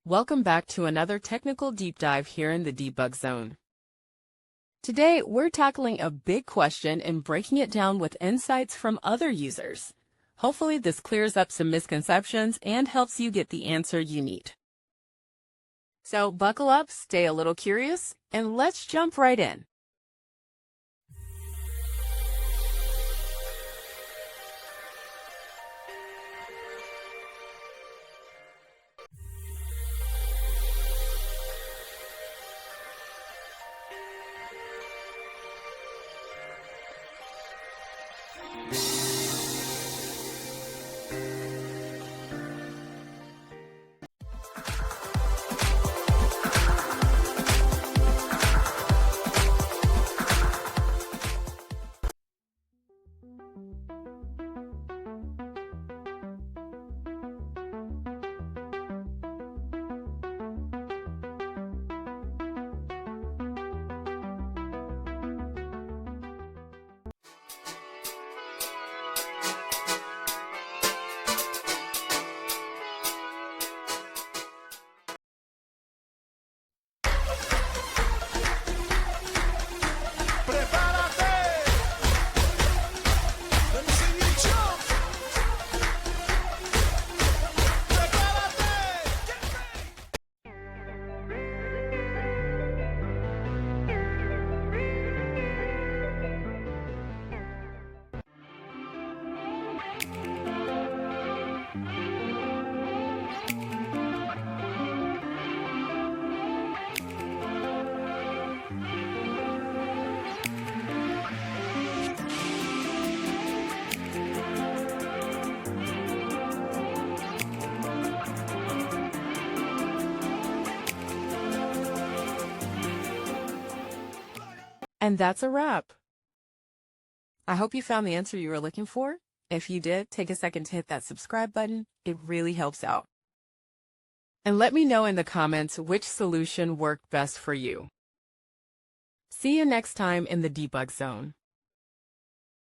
Welcome back to another technical deep dive here in the debug zone. Today, we're tackling a big question and breaking it down with insights from other users. Hopefully, this clears up some misconceptions and helps you get the answer you need. So buckle up, stay a little curious, and let's jump right in. And that's a wrap. I hope you found the answer you were looking for. If you did, take a second to hit that subscribe button. It really helps out. And let me know in the comments which solution worked best for you. See you next time in the debug zone.